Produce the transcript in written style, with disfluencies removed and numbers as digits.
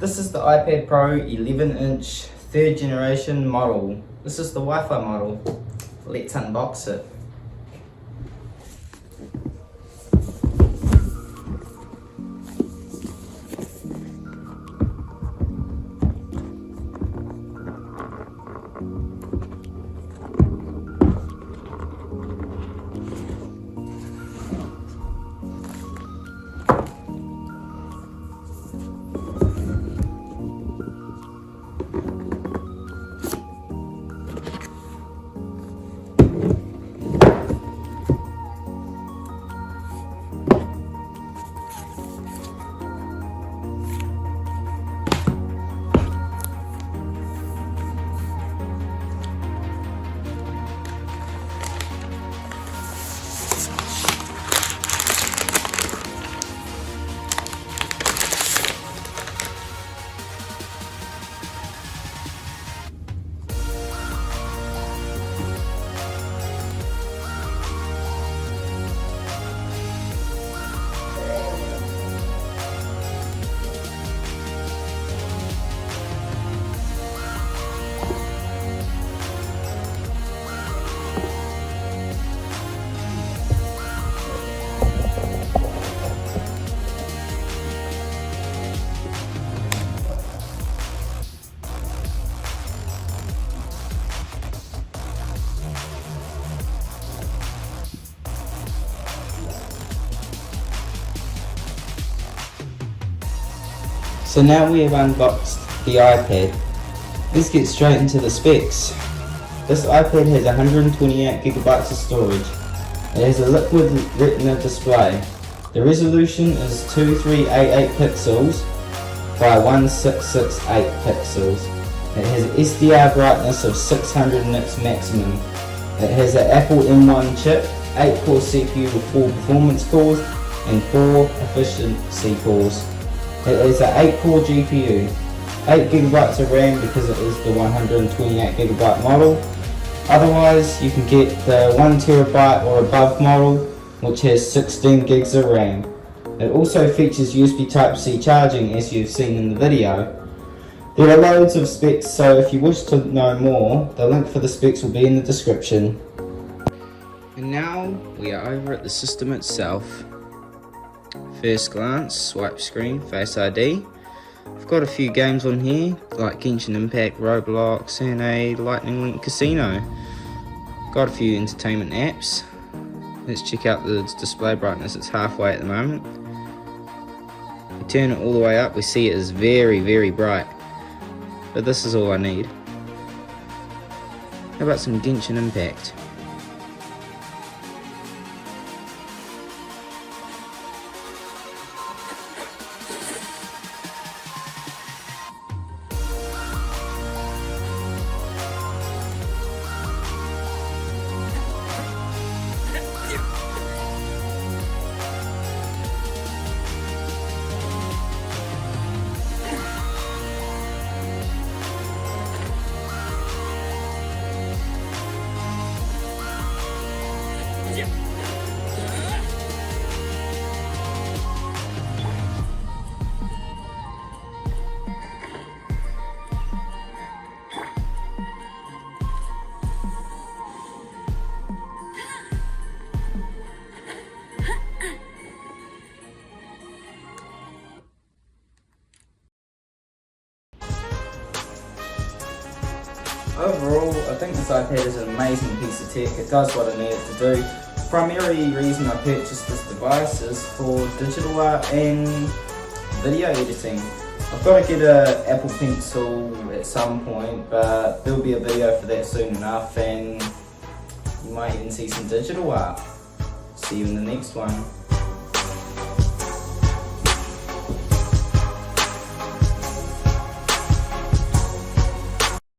This is the iPad Pro 11-inch 3rd generation model. This is the Wi-Fi model. Let's unbox it. So now we have unboxed the iPad. Let's get straight into the specs. This iPad has 128 gigabytes of storage. It has a liquid retina display. The resolution is 2388 pixels by 1668 pixels. It has an SDR brightness of 600 nits maximum. It has an Apple M1 chip, 8-core CPU with 4 performance cores and 4 efficiency cores. It is an 8-core GPU, 8GB of RAM because it is the 128GB model. Otherwise, you can get the 1TB or above model, which has 16 gigs of RAM. It also features USB Type-C charging, as you've seen in the video. There are loads of specs, so if you wish to know more, the link for the specs will be in the description. And now we are over at the system itself. First glance, swipe screen, Face ID. I've got a few games on here like Genshin Impact, Roblox and a Lightning Link Casino. Got a few entertainment apps. Let's check out the display brightness. It's halfway at the moment. We turn it all the way up, we see it is very, very bright. But this is all I need. How about some Genshin Impact? Overall, I think this iPad is an amazing piece of tech. It does what I need it to do. The primary reason I purchased this device is for digital art and video editing. I've got to get an Apple Pencil at some point, but there'll be a video for that soon enough, and you might even see some digital art. See you in the next one.